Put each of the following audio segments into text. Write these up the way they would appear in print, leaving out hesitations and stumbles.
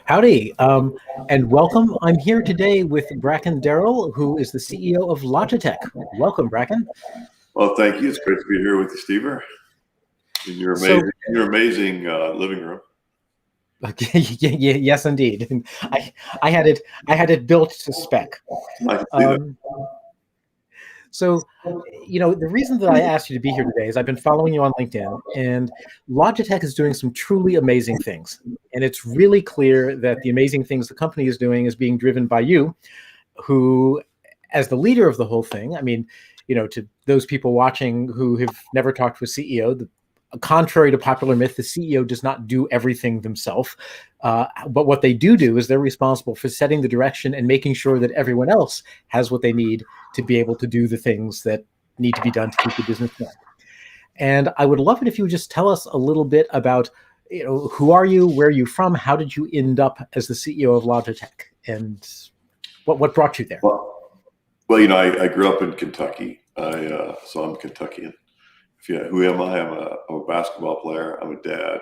Howdy, and welcome. I'm here today with Bracken Darrell, who is the CEO of Logitech. Welcome, Bracken. Well, thank you. It's great to be here with you, Stever, in your amazing living room. Yes, indeed. And I had it built to spec. I can see that. So, the reason that I asked you to be here today is I've been following you on LinkedIn, and Logitech is doing some truly amazing things. And it's really clear that the amazing things the company is doing is being driven by you, who, as the leader of the whole thing, I mean, to those people watching who have never talked to a CEO, contrary to popular myth, the CEO does not do everything themselves. But what they do is they're responsible for setting the direction and making sure that everyone else has what they need to be able to do the things that need to be done to keep the business going. And I would love it if you would just tell us a little bit about, who are you, where are you from, how did you end up as the CEO of Logitech, and what brought you there? Well, I grew up in Kentucky, so I'm Kentuckian. Who am I? I'm a basketball player. I'm a dad,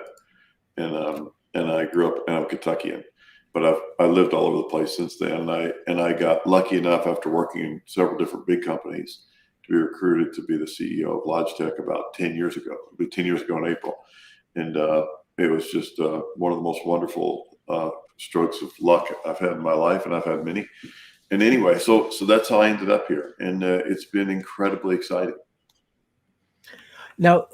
and I grew up, and I'm Kentuckian. But I lived all over the place since then, and I got lucky enough after working in several different big companies to be recruited to be the CEO of Logitech about 10 years ago. It'll be 10 years ago in April, and it was just one of the most wonderful strokes of luck I've had in my life, and I've had many. And anyway, so that's how I ended up here, and it's been incredibly exciting. Now,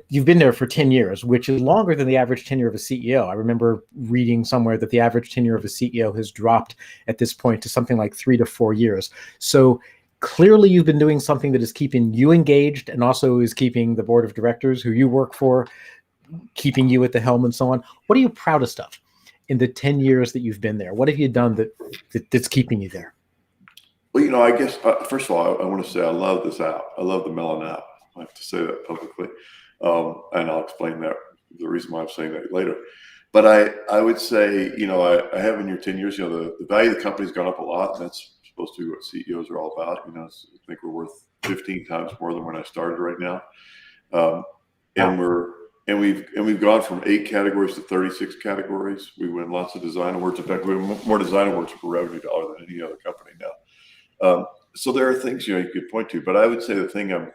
you've been there for 10 years, which is longer than the average tenure of a CEO. I remember reading somewhere that the average tenure of a CEO has dropped at this point to something like 3 to 4 years. So clearly you've been doing something that is keeping you engaged and also is keeping the board of directors who you work for, keeping you at the helm and so on. What are you proudest of in the 10 years that you've been there? What have you done that's keeping you there? Well, I guess, first of all, I want to say I love this app. I love the Melon app. I have to say that publicly, and I'll explain that, the reason why I'm saying that later. But I would say, I have in your 10 years, the value of the company's gone up a lot, and that's supposed to be what CEOs are all about. I think we're worth 15 times more than when I started right now, and we've gone from 8 categories to 36 categories. We win lots of design awards. In fact, we have more design awards per revenue dollar than any other company now. So there are things you could point to, but I would say the thing I'm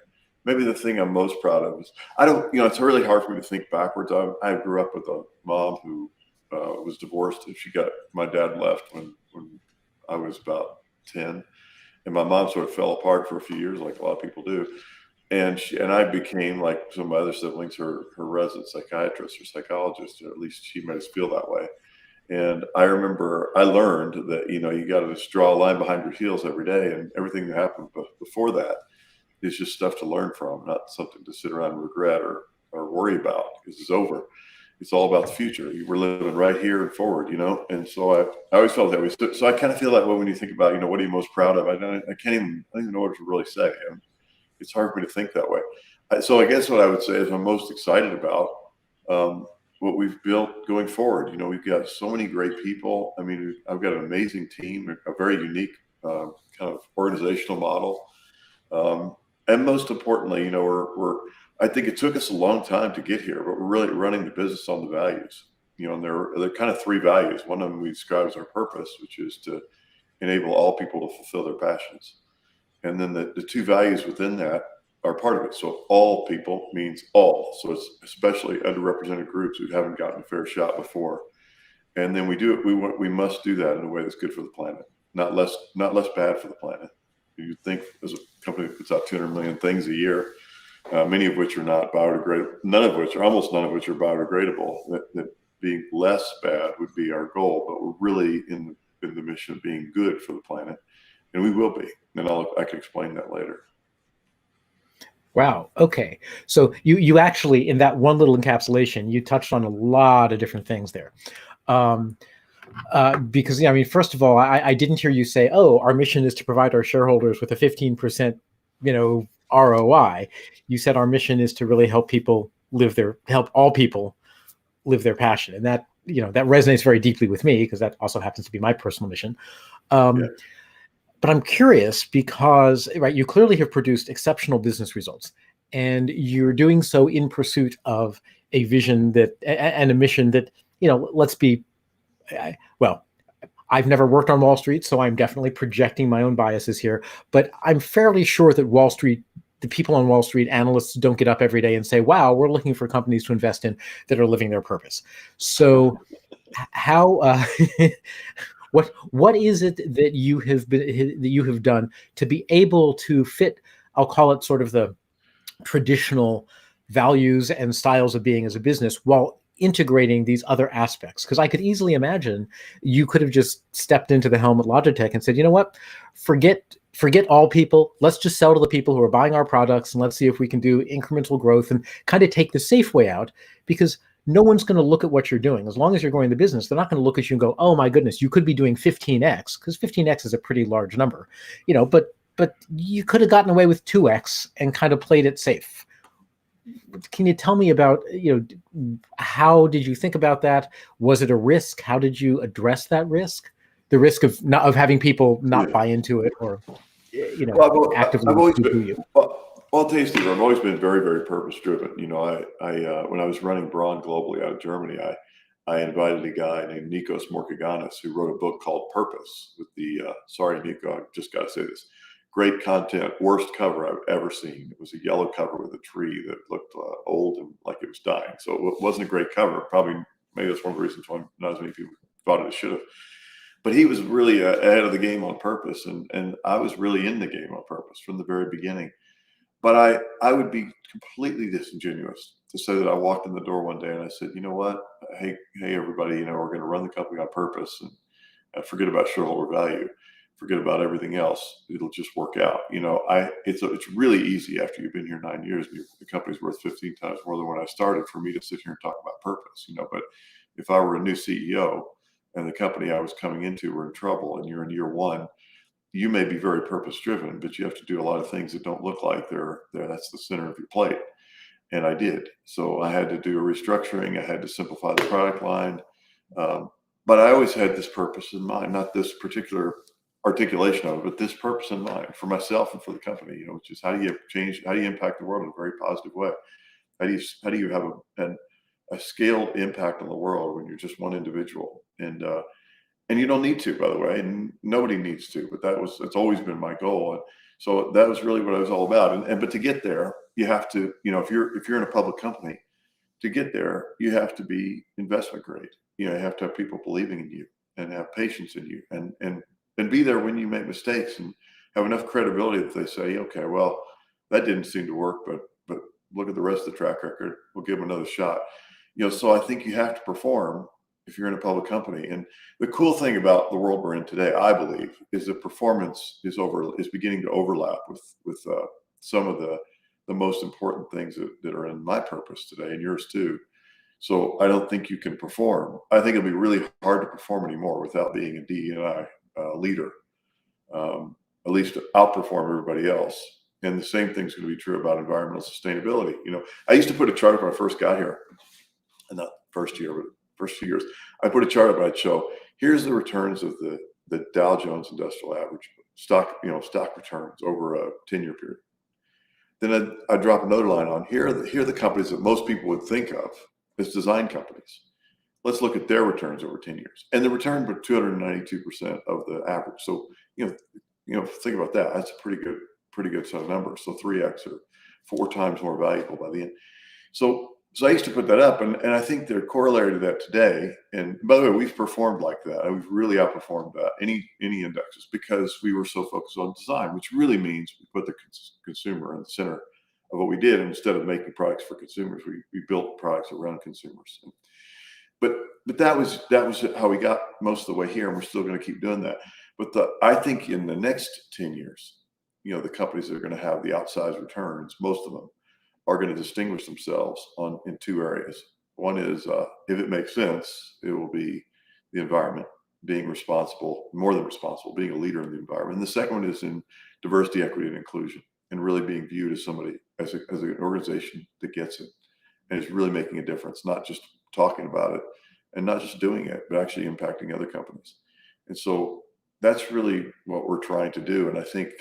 most proud of is it's really hard for me to think backwards. I grew up with a mom who was divorced, and my dad left when I was about 10, and my mom sort of fell apart for a few years, like a lot of people do. And I became, like some of my other siblings, her resident psychiatrist or psychologist, or at least she made us feel that way. And I remember I learned that, you got to just draw a line behind your heels every day, and everything that happened before that is just stuff to learn from, not something to sit around and regret or worry about because it's over. It's all about the future. We're living right here and forward, And so I always felt that way. So I kind of feel that way when you think about, what are you most proud of? I don't even know what to really say. It's hard for me to think that way. So I guess what I would say is I'm most excited about what we've built going forward. We've got so many great people. I mean, I've got an amazing team, a very unique kind of organizational model. And most importantly, I think it took us a long time to get here, but we're really running the business on the values. And there are kind of 3 values. One of them we describe as our purpose, which is to enable all people to fulfill their passions. And then the 2 values within that are part of it. So all people means all. So it's especially underrepresented groups who haven't gotten a fair shot before. And then we must do that in a way that's good for the planet, not less bad for the planet. You think as a company that puts out 200 million things a year, many of which are not biodegradable, almost none of which are biodegradable, that being less bad would be our goal, but we're really in the mission of being good for the planet, and we will be. And I can explain that later. Wow. Okay. So you actually, in that one little encapsulation, you touched on a lot of different things there. Because, first of all, I didn't hear you say, our mission is to provide our shareholders with a 15%, ROI. You said our mission is to really help all people live their passion. And that, that resonates very deeply with me because that also happens to be my personal mission. But I'm curious because, you clearly have produced exceptional business results, and you're doing so in pursuit of a vision and a mission that let's be, well, I've never worked on Wall Street, so I'm definitely projecting my own biases here, but I'm fairly sure that the people on Wall Street, analysts, don't get up every day and say, wow, we're looking for companies to invest in that are living their purpose. So how, what is it that you have done to be able to fit, I'll call it sort of the traditional values and styles of being as a business while integrating these other aspects? Because I could easily imagine you could have just stepped into the helm at Logitech and said, you know what, forget all people, let's just sell to the people who are buying our products, and let's see if we can do incremental growth and kind of take the safe way out, because no one's going to look at what you're doing. As long as you're growing the business, they're not going to look at you and go, oh my goodness, you could be doing 15x, because 15x is a pretty large number, but you could have gotten away with 2x and kind of played it safe. Can you tell me about, how did you think about that? Was it a risk? How did you address that risk? The risk of having people not buy into it, or actively I've always do been, you? well, I'll tell you, Steve, I've always been very, very purpose driven. I when I was running Braun globally out of Germany, I invited a guy named Nikos Morkiganis who wrote a book called Purpose with the, sorry, Nico, I just got to say this, great content, worst cover I've ever seen. It was a yellow cover with a tree that looked old and like it was dying. So it wasn't a great cover. Probably, maybe that's one of the reasons why not as many people thought it should have. But he was really ahead of the game on purpose, and I was really in the game on purpose from the very beginning. But I would be completely disingenuous to say that I walked in the door one day and I said, you know what, hey everybody, we're going to run the company on purpose and forget about shareholder value, forget about everything else. It'll just work out. It's really easy after you've been here 9 years and the company's worth 15 times more than when I started for me to sit here and talk about purpose. But if I were a new CEO and the company I was coming into were in trouble and you're in year one, you may be very purpose driven, but you have to do a lot of things that don't look like they're that's the center of your plate. And I did. So I had to do a restructuring. I had to simplify the product line. But I always had this purpose in mind, not this particular articulation of it, but this purpose in mind for myself and for the company, which is how do you impact the world in a very positive way? How do you have a scaled impact on the world when you're just one individual? And you don't need to, by the way, and nobody needs to, but that's always been my goal. And so that was really what I was all about. But to get there, you have to, if you're in a public company, to get there, you have to be investment grade. You have to have people believing in you and have patience in you and be there when you make mistakes and have enough credibility that they say, okay, well, that didn't seem to work, but look at the rest of the track record. We'll give them another shot. So I think you have to perform if you're in a public company. And the cool thing about the world we're in today, I believe, is that performance is beginning to overlap with some of the most important things that are in my purpose today and yours too. So I don't think you can perform. I think it'll be really hard to perform anymore without being a DE&I leader, at least to outperform everybody else. And the same thing's going to be true about environmental sustainability. I used to put a chart up when I first got here, and not first year, but first few years, I put a chart up. I'd show, here's the returns of the Dow Jones Industrial Average stock returns over a 10-year period. Then I'd drop another line on here are the companies that most people would think of as design companies. Let's look at their returns over 10 years, and the return were 292% of the average. So think about that. That's a pretty good set of numbers. So 3x or 4 times more valuable by the end. So I used to put that up, and I think they're corollary to that today. And by the way, we've performed like that. We've really outperformed any indexes because we were so focused on design, which really means we put the consumer in the center of what we did. And instead of making products for consumers, we built products around consumers. But that was how we got most of the way here, and we're still going to keep doing that. But I think in the next 10 years, the companies that are going to have the outsized returns, most of them, are going to distinguish themselves in 2 areas. One is, if it makes sense, it will be the environment, being responsible, more than responsible, being a leader in the environment. And the second one is in diversity, equity, and inclusion, and really being viewed as as an organization that gets it and is really making a difference, not just talking about it and not just doing it, but actually impacting other companies. And so that's really what we're trying to do. And I think,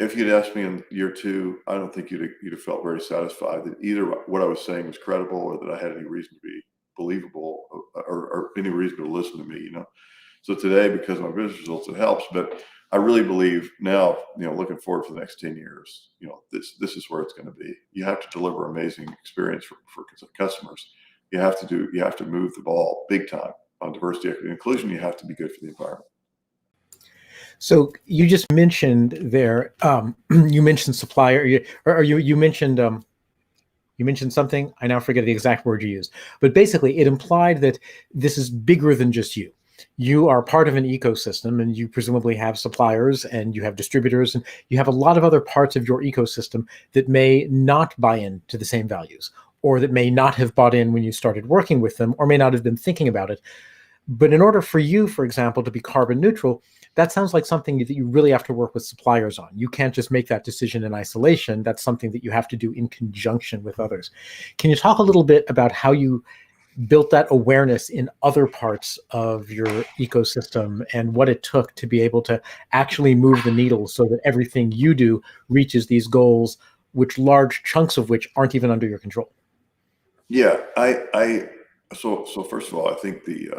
if you'd asked me in year 2, I don't think you'd have felt very satisfied that either what I was saying was credible or that I had any reason to be believable or any reason to listen to me, So today, because of my business results, it helps. But I really believe now, looking forward for the next 10 years, this is where it's going to be. You have to deliver amazing experience for customers. You have to move the ball big time on diversity, equity, and inclusion. You have to be good for the environment. So you just mentioned there, you mentioned supplier, you mentioned something. I now forget the exact word you used, but basically it implied that this is bigger than just you. You are part of an ecosystem, and you presumably have suppliers and you have distributors, and you have a lot of other parts of your ecosystem that may not buy into the same values, or that may not have bought in when you started working with them, or may not have been thinking about it. But in order for you, for example, to be carbon neutral, that sounds like something that you really have to work with suppliers on. You can't just make that decision in isolation. That's something that you have to do in conjunction with others. Can you talk a little bit about how you built that awareness in other parts of your ecosystem and what it took to be able to actually move the needle so that everything you do reaches these goals, which large chunks of which aren't even under your control? Yeah, so first of all, I think the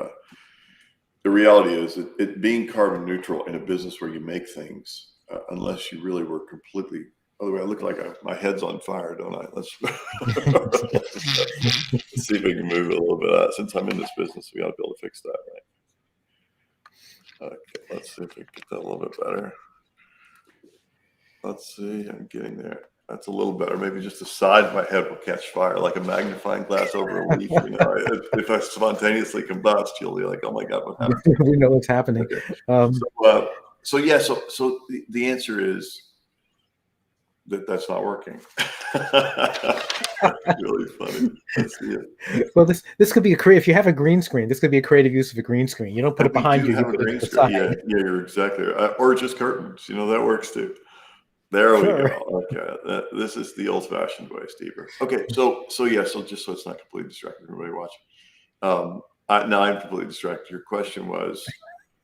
reality is it being carbon neutral in a business where you make things, unless you really were completely. By the way, I look like my head's on fire, don't I? Let's see if we can move it a little bit. Since I'm in this business, we got to be able to fix that, right? Okay, let's see if we can get that a little bit better. Let's see, I'm getting there. That's a little better. Maybe just the side of my head will catch fire, like a magnifying glass over a leaf. If I spontaneously combust, you'll be like, "Oh my God, what happened?" We know what's happening. Okay. So the answer is that's not working. That's really funny. Let's see it. Well, this could be a creative. If you have a green screen, this could be a creative use of a green screen. You don't put it behind you. You put it to the side. Yeah, you're exactly right. Or just curtains. That works too. There we go. Okay, this is the old-fashioned way, Steve. Okay, so just so it's not completely distracting everybody watching. Now I'm completely distracted. Your question was,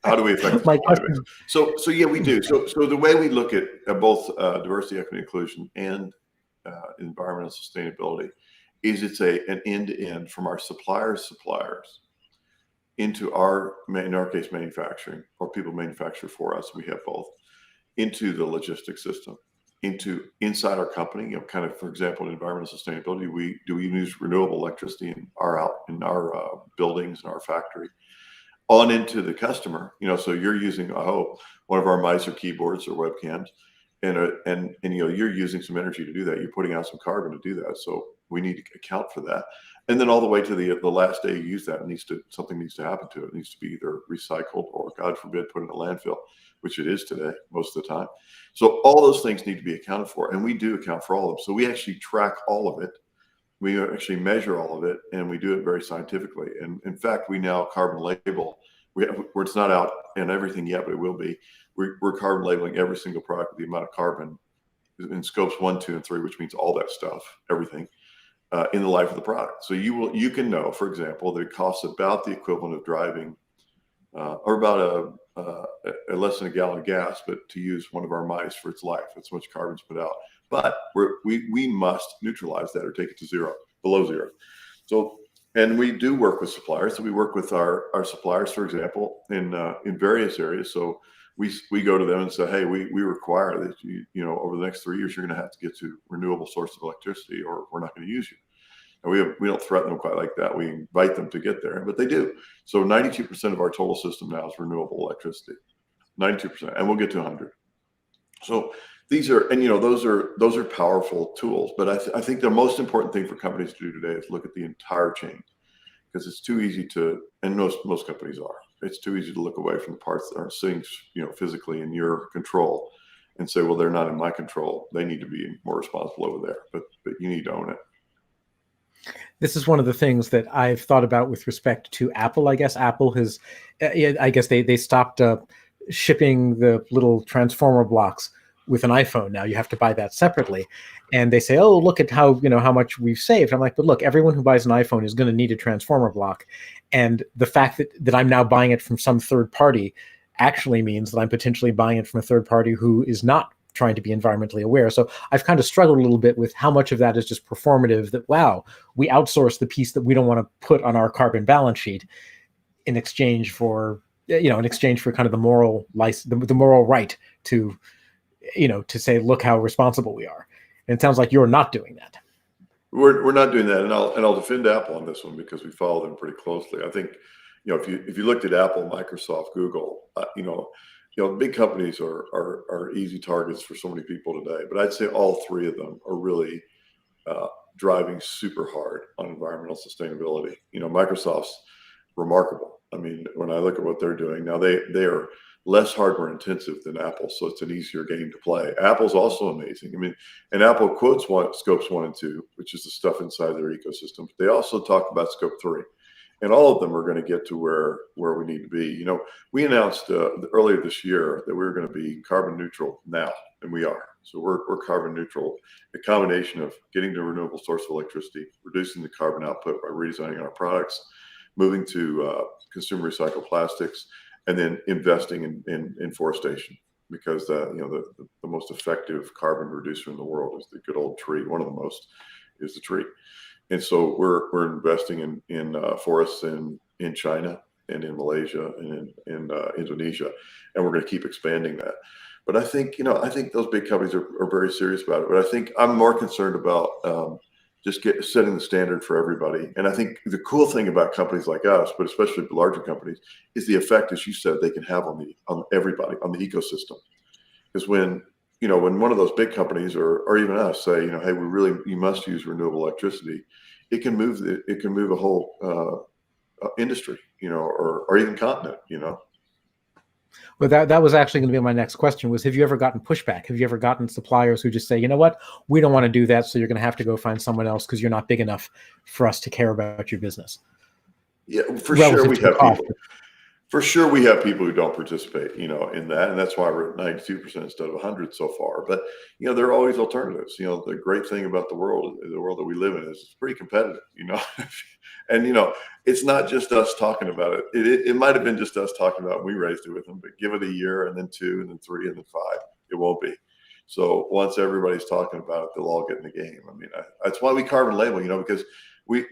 how do we affect the supply base? So yeah, we do. So the way we look at both diversity, equity, inclusion, and environmental sustainability is it's an end-to-end from our suppliers into in our case, manufacturing, or people manufacture for us. We have both. Into the logistics system, inside our company, kind of, for example, in environmental sustainability, we use renewable electricity in our buildings and our factory, on into the customer. So you're using, I hope, one of our mice or keyboards or webcams, and you're using some energy to do that. You're putting out some carbon to do that. So we need to account for that. And then all the way to the last day you use that, something needs to happen to it. It needs to be either recycled or, God forbid, put in a landfill, which it is today most of the time. So all those things need to be accounted for, and we do account for all of them. So we actually track all of it. We actually measure all of it, and we do it very scientifically. And in fact, we now carbon label. Where it's not out and everything yet, but it will be. We're carbon labeling every single product with the amount of carbon in scopes 1, 2, and 3, which means all that stuff, everything. In the life of the product. So you can know, for example, that it costs about the equivalent of driving or about a less than a gallon of gas, but to use one of our mice for its life. That's how much carbon's put out. But we must neutralize that or take it to below zero. So, and we do work with suppliers. So we work with our suppliers, for example, in various areas. So we go to them and say, hey, we require that over the next 3 years, you're going to have to get to renewable source of electricity, or we're not going to use you. And we don't threaten them quite like that. We invite them to get there, but they do. So 92% of our total system now is renewable electricity, 92%, and we'll get to 100. So these are, and those are powerful tools. But I think the most important thing for companies to do today is look at the entire chain, because it's too easy to, and most companies are. It's too easy to look away from the parts that aren't sitting, physically in your control, and say, well, they're not in my control. They need to be more responsible over there. But you need to own it. This is one of the things that I've thought about with respect to Apple. I guess Apple has, I guess they stopped shipping the little transformer blocks with an iPhone. Now you have to buy that separately. And they say, oh, look at how much we've saved. I'm like, but look, everyone who buys an iPhone is going to need a transformer block. And the fact that I'm now buying it from some third party actually means that I'm potentially buying it from a third party who is not trying to be environmentally aware. So I've kind of struggled a little bit with how much of that is just performative, that, wow, we outsource the piece that we don't want to put on our carbon balance sheet in exchange for, in exchange for kind of the moral the moral right to, to say, look how responsible we are. And it sounds like you're not doing that. We're not doing that, and I'll defend Apple on this one because we follow them pretty closely. I think, if you looked at Apple, Microsoft, Google, big companies are easy targets for so many people today. But I'd say all three of them are really driving super hard on environmental sustainability. Microsoft's remarkable. I mean, when I look at what they're doing now, they are less hardware intensive than Apple, so it's an easier game to play. Apple's also amazing. I mean, and Apple quotes scopes 1 and 2, which is the stuff inside their ecosystem. They also talk about scope 3, and all of them are going to get to where we need to be. We announced earlier this year that we were going to be carbon neutral now, and we are. So we're carbon neutral. A combination of getting to a renewable source of electricity, reducing the carbon output by redesigning our products, moving to consumer recycled plastics, and then investing in forestation, because the most effective carbon reducer in the world is the good old tree. One of the most is the tree. And so we're investing in forests in China and in Malaysia and in Indonesia, and we're going to keep expanding that. But I think those big companies are very serious about it. But I think I'm more concerned about just setting the standard for everybody. And I think the cool thing about companies like us, but especially larger companies, is the effect, as you said, they can have on everybody, on the ecosystem. Because when one of those big companies or even us say, hey, you must use renewable electricity, it can move a whole industry, or even continent, Well, that was actually going to be my next question, was, have you ever gotten pushback? Have you ever gotten suppliers who just say, you know what, we don't want to do that, so you're going to have to go find someone else because you're not big enough for us to care about your business? Yeah, for sure we have people. For sure we have people who don't participate, in that, and that's why we're at 92% instead of 100 so far. But there are always alternatives. The great thing about the world that we live in is it's pretty competitive, and it's not just us talking about it. It might have been just us talking about it. We raised it with them, but give it a year, and then 2, and then 3, and then 5. It won't be. So once everybody's talking about it, they'll all get in the game. I mean, that's why we carbon label, because we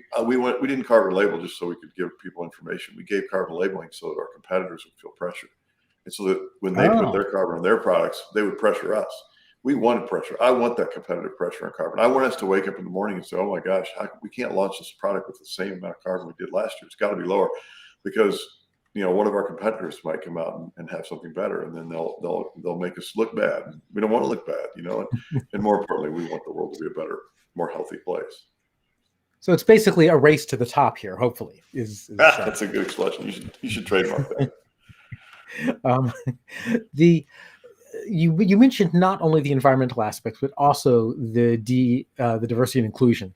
didn't carbon label just so we could give people information. We gave carbon labeling so that our competitors would feel pressure, and so that when they put their carbon on their products, they would pressure us. We wanted pressure. I want that competitive pressure on carbon. I want us to wake up in the morning and say, "Oh my gosh, we can't launch this product with the same amount of carbon we did last year. It's got to be lower," because one of our competitors might come out and have something better, and then they'll make us look bad. We don't want to look bad, and more importantly, we want the world to be a better, more healthy place. So it's basically a race to the top here, hopefully. That's a good expression. You should trademark that. You mentioned not only the environmental aspects, but also the diversity and inclusion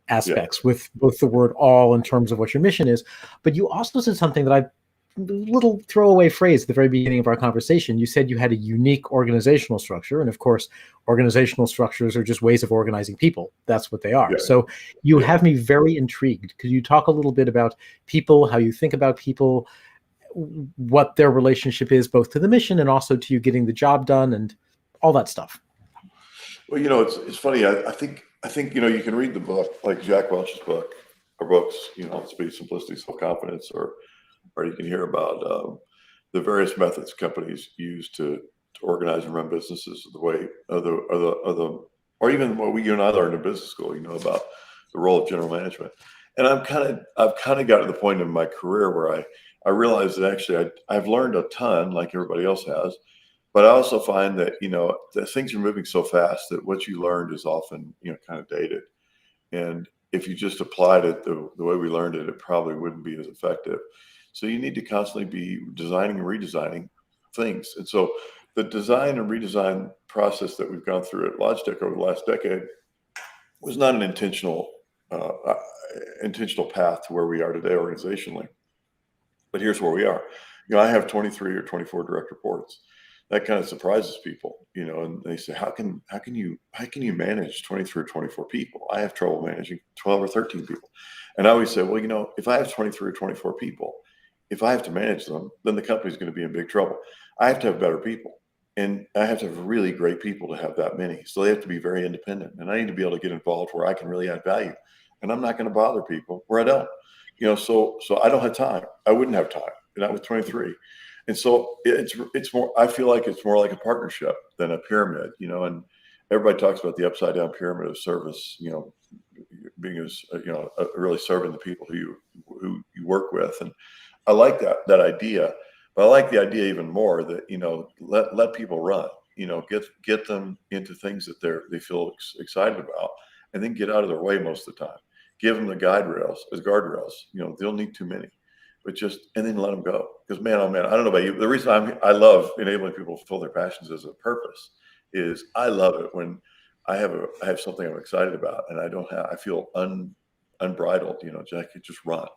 aspects, with both the word "all" in terms of what your mission is. But you also said something that little throwaway phrase at the very beginning of our conversation. You said you had a unique organizational structure, and of course, organizational structures are just ways of organizing people. That's what they are. Yeah. So you have me very intrigued. Could you talk a little bit about people, how you think about people, what their relationship is both to the mission and also to you getting the job done, and all that stuff? Well, it's funny. I think you can read the book, like Jack Welch's book, or books, Speed, Simplicity, Self-Confidence, or you can hear about the various methods companies use to organize and run businesses, the way or even what you and I learned in business school, about the role of general management. And I've kind of got to the point in my career where I realized that actually I've learned a ton, like everybody else has, but I also find that that things are moving so fast that what you learned is often kind of dated, and if you just applied it the way we learned it, it probably wouldn't be as effective. So you need to constantly be designing and redesigning things. And so the design and redesign process that we've gone through at Logitech over the last decade was not an intentional path to where we are today organizationally. But here's where we are. I have 23 or 24 direct reports. That kind of surprises people, and they say, how can you manage 23 or 24 people? I have trouble managing 12 or 13 people. And I always say, well, if I have 23 or 24 people, if I have to manage them, then the company's going to be in big trouble. I have to have better people. And I have to have really great people to have that many. So they have to be very independent. And I need to be able to get involved where I can really add value. And I'm not going to bother people where I don't. So I don't have time. I wouldn't have time. Not with 23. And so it's more, I feel like it's more like a partnership than a pyramid, and everybody talks about the upside down pyramid of service, being as, really serving the people who you work with. And I like that idea. But I like the idea even more that, let people run, get them into things that they feel excited about, and then get out of their way most of the time. Give them the guardrails. They'll need too many, but and then let them go. Because man, oh man, I don't know about you. The reason I love enabling people to fulfill their passions as a purpose is I love it when I have something I'm excited about, and I feel unbridled, I could just run.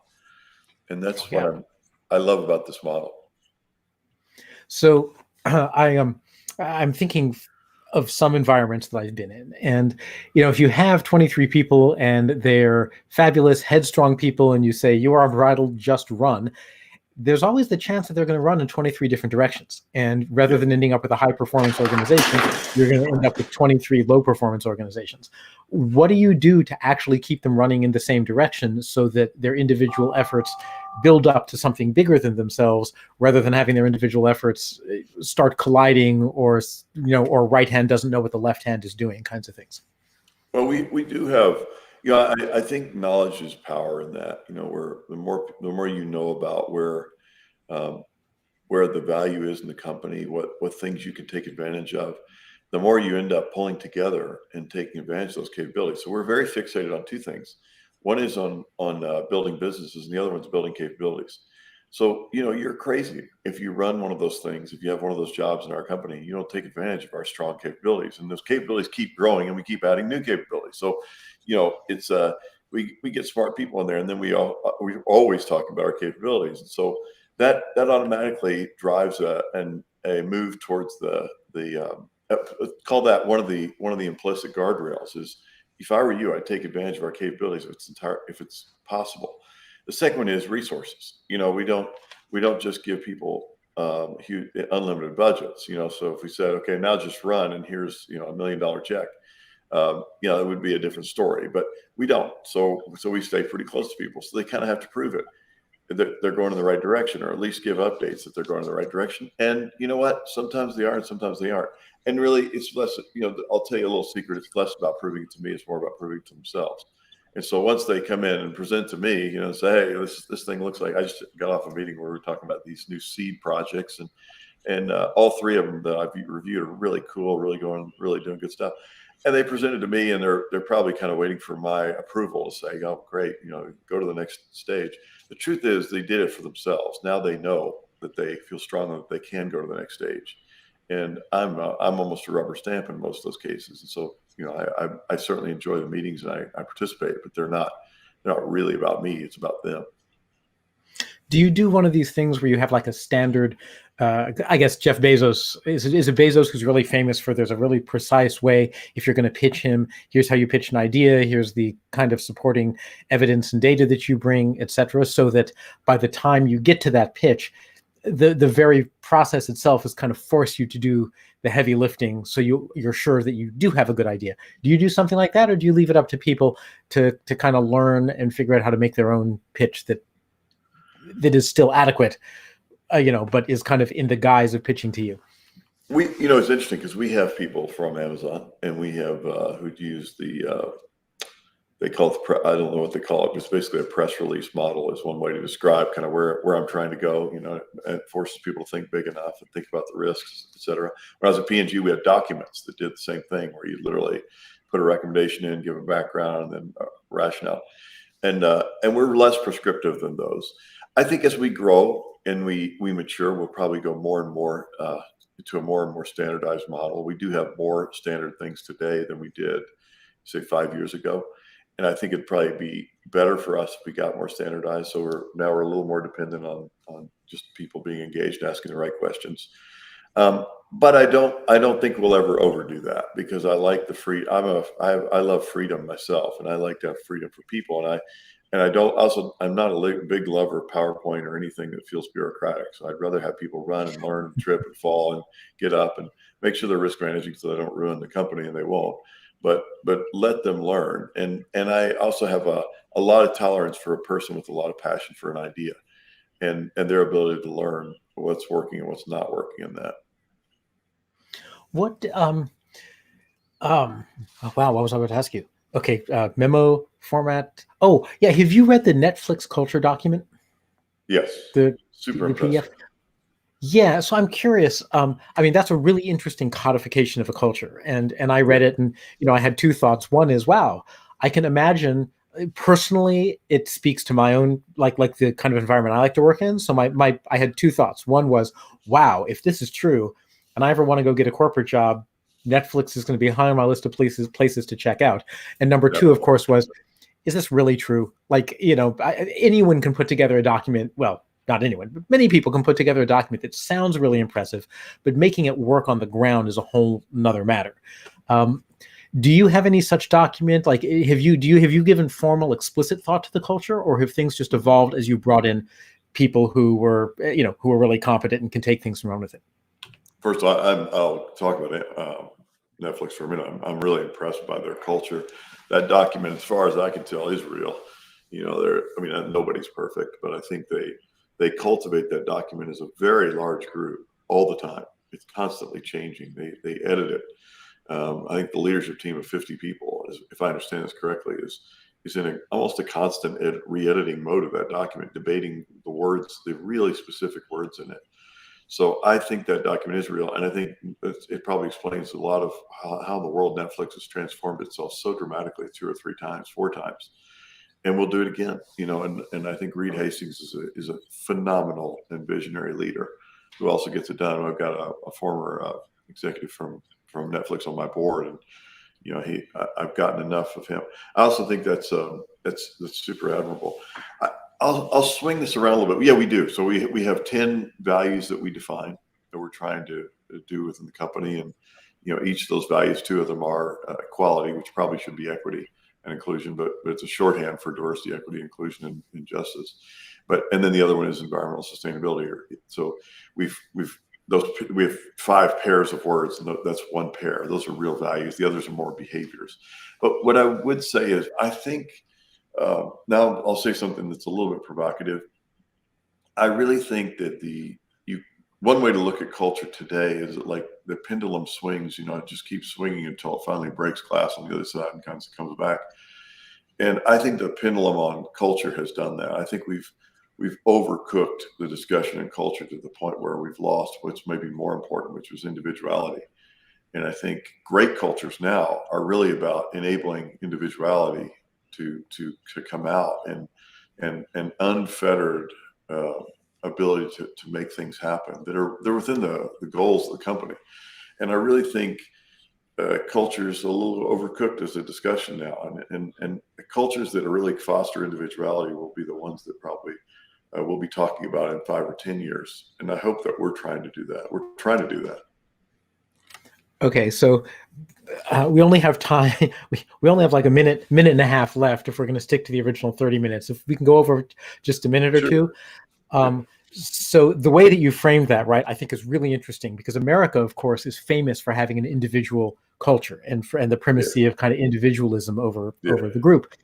And that's what I love about this model. So I'm thinking of some environments that I've been in, and if you have 23 people and they're fabulous, headstrong people, and you say you are unbridled, just run, there's always the chance that they're going to run in 23 different directions. And rather than ending up with a high performance organization, you're going to end up with 23 low performance organizations. What do you do to actually keep them running in the same direction so that their individual efforts build up to something bigger than themselves, rather than having their individual efforts start colliding, or right hand doesn't know what the left hand is doing, kinds of things? Well, we do have, I think knowledge is power in that, where the more you know about where the value is in the company, what things you can take advantage of, the more you end up pulling together and taking advantage of those capabilities. So we're very fixated on two things. One is on building businesses, and the other one's building capabilities. So, you're crazy if you run one of those things, if you have one of those jobs in our company, you don't take advantage of our strong capabilities, and those capabilities keep growing, and we keep adding new capabilities. So, it's we get smart people in there, and then we always talk about our capabilities. And so that automatically drives a move towards the call that one of the implicit guardrails is, if I were you, I'd take advantage of our capabilities if it's possible. The second one is resources. We don't just give people huge unlimited budgets. So if we said, okay, now just run, and here's $1 million check, it would be a different story. But we don't. So we stay pretty close to people. So they kind of have to prove it that they're going in the right direction, or at least give updates that they're going in the right direction. And you know what? Sometimes they are, and sometimes they aren't. And really, it's less. I'll tell you a little secret. It's less about proving it to me. It's more about proving it to themselves. And so once they come in and present to me, and say, hey, this thing looks like, I just got off a meeting where we were talking about these new seed projects, and all three of them that I've reviewed are really cool, really doing good stuff. And they presented to me, and they're probably kind of waiting for my approval to say, oh, great, go to the next stage. The truth is, they did it for themselves. Now they know that they feel strongly that they can go to the next stage. And I'm almost a rubber stamp in most of those cases. And so, I certainly enjoy the meetings, and I participate, but they're not really about me. It's about them. Do you do one of these things where you have like a standard, I guess Jeff Bezos, is it Bezos who's really famous for, there's a really precise way, if you're going to pitch him, here's how you pitch an idea, here's the kind of supporting evidence and data that you bring, etc., so that by the time you get to that pitch, the very process itself is kind of force you to do the heavy lifting, so you're sure that you do have a good idea. Do you do something like that, or do you leave it up to people to kind of learn and figure out how to make their own pitch that is still adequate, but is kind of in the guise of pitching to you? It's interesting because we have people from Amazon, and we have who use they call it I don't know what they call it, but it's basically a press release model is one way to describe kind of where I'm trying to go. It forces people to think big enough and think about the risks, et cetera. When I was at P&G, we had documents that did the same thing, where you literally put a recommendation in, give a background, and then a rationale. And we're less prescriptive than those. I think as we grow and we mature, we'll probably go more and more to a more and more standardized model. We do have more standard things today than we did, say, 5 years ago. And I think it'd probably be better for us if we got more standardized. So we're a little more dependent on just people being engaged, asking the right questions. But I don't think we'll ever overdo that, because I like the free. I love freedom myself, and I like to have freedom for people. And and I'm not a big lover of PowerPoint or anything that feels bureaucratic. So I'd rather have people run and learn and trip and fall and get up and make sure they're risk managing so they don't ruin the company, and they won't. But let them learn. And I also have a lot of tolerance for a person with a lot of passion for an idea, and their ability to learn what's working and what's not working in that. What oh, wow, what was I about to ask you? Okay, memo format. Oh, yeah, have you read the Netflix culture document? Yes, The super PDF? impressive. Yeah, so I'm curious. I mean, that's a really interesting codification of a culture, and I Yeah, read it, and I had two thoughts. One is, wow, I can imagine personally, it speaks to my own like the kind of environment I like to work in. So my I had two thoughts. One was, wow, if this is true, and I ever want to go get a corporate job, Netflix is going to be high on my list of places to check out. And number two, of definitely. course, was, is this really true? Like, anyone can put together a document. Well, not anyone, but many people can put together a document that sounds really impressive, but making it work on the ground is a whole nother matter. Um, do you have any such document? Like, have you given formal, explicit thought to the culture, or have things just evolved as you brought in people who were, who were really competent and can take things and run with it? First, I'll talk about it, Netflix for a minute. I'm really impressed by their culture. That document, as far as I can tell, is real. I mean, nobody's perfect, but I think they cultivate that document as a very large group all the time. It's constantly changing. They edit it. I think the leadership team of 50 people, if I understand this correctly, is in almost a constant re-editing mode of that document, debating the words, the really specific words in it. So I think that document is real, and I think it probably explains a lot of how the world Netflix has transformed itself so dramatically 2 or 3 times, 4 times, and we'll do it again. And I think Reed Hastings is a phenomenal and visionary leader who also gets it done. I've got a former executive from Netflix on my board, and I've gotten enough of him. I also think that's super admirable. I'll swing this around a little bit. Yeah, we do. So we have 10 values that we define that we're trying to do within the company, and each of those values, 2 of them are equality, which probably should be equity and inclusion, but it's a shorthand for diversity, equity, inclusion, and justice. And then the other one is environmental sustainability. So we have 5 pairs of words, and that's one pair. Those are real values. The others are more behaviors. But what I would say is, I think. Now I'll say something that's a little bit provocative. I really think that one way to look at culture today is that, like, the pendulum swings. It just keeps swinging until it finally breaks glass on the other side and kind of comes back. And I think the pendulum on culture has done that. I think we've overcooked the discussion in culture to the point where we've lost what's maybe more important, which was individuality. And I think great cultures now are really about enabling individuality to come out, and unfettered ability to make things happen they're within the goals of the company. And I really think culture is a little overcooked as a discussion now, and cultures that are really foster individuality will be the ones that probably we'll be talking about in 5 or 10 years. And I hope that we're trying to do that. We're trying to do that. Okay, so we only have time. We only have like a minute and a half left if we're going to stick to the original 30 minutes. If we can go over just a minute or Sure. two. Yeah. So the way that you framed that, right, I think is really interesting, because America, of course, is famous for having an individual culture and the primacy of kind of individualism over Yeah. the group.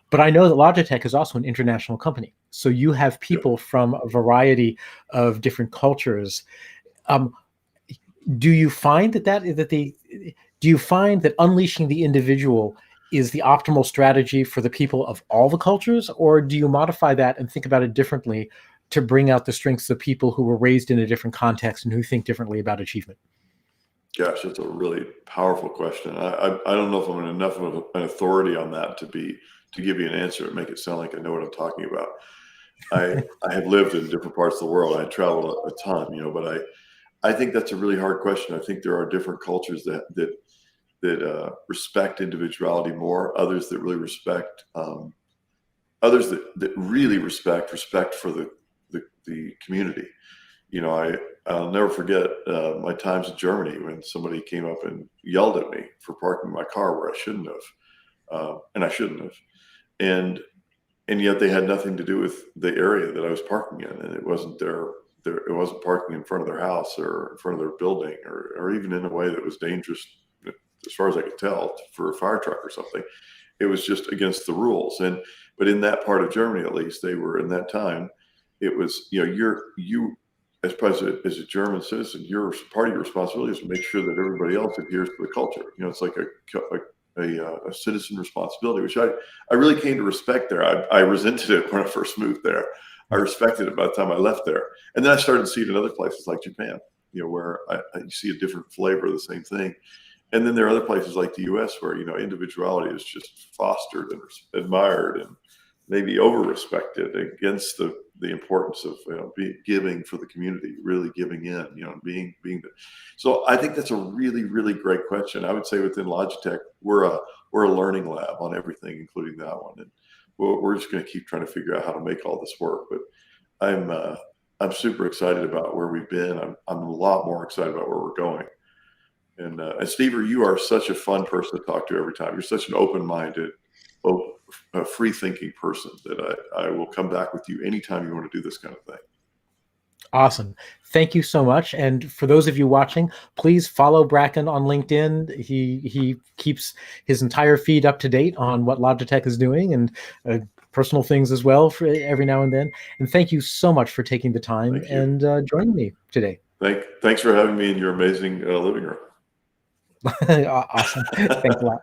But I know that Logitech is also an international company. So you have people from a variety of different cultures. Um, do you find do you find that unleashing the individual is the optimal strategy for the people of all the cultures, or do you modify that and think about it differently to bring out the strengths of people who were raised in a different context and who think differently about achievement? Gosh, that's a really powerful question. I don't know if I'm enough of an authority on that to give you an answer and make it sound like I know what I'm talking about. I have lived in different parts of the world. I traveled a ton, but I think that's a really hard question. I think there are different cultures that respect individuality more, others that really respect, others that really respect for the community. I'll never forget my times in Germany when somebody came up and yelled at me for parking my car where I shouldn't have, and I shouldn't have. And and yet they had nothing to do with the area that I was parking in, and it wasn't it wasn't parking in front of their house or in front of their building, or even in a way that was dangerous, as far as I could tell, for a fire truck or something. It was just against the rules. But in that part of Germany, at least, they were, in that time, it was, you as as a German citizen, your part of your responsibility is to make sure that everybody else adheres to the culture. It's like a citizen responsibility, which I really came to respect there. I resented it when I first moved there. I respected it by the time I left there. And then I started to see it in other places like Japan, where you see a different flavor of the same thing. And then there are other places like the US where, individuality is just fostered and admired and maybe over-respected against the importance of giving for the community, really giving in, being the. So I think that's a really, really great question. I would say within Logitech, we're a learning lab on everything, including that one, and we're just going to keep trying to figure out how to make all this work. But I'm super excited about where we've been. I'm a lot more excited about where we're going. And Steve, you are such a fun person to talk to every time. You're such an open-minded, free-thinking person that I will come back with you anytime you want to do this kind of thing. Awesome. Thank you so much. And for those of you watching, please follow Bracken on LinkedIn. He keeps his entire feed up to date on what Logitech is doing, and personal things as well for every now and then. And thank you so much for taking the time and joining me today. Thanks for having me in your amazing living room. Awesome. Thanks a lot.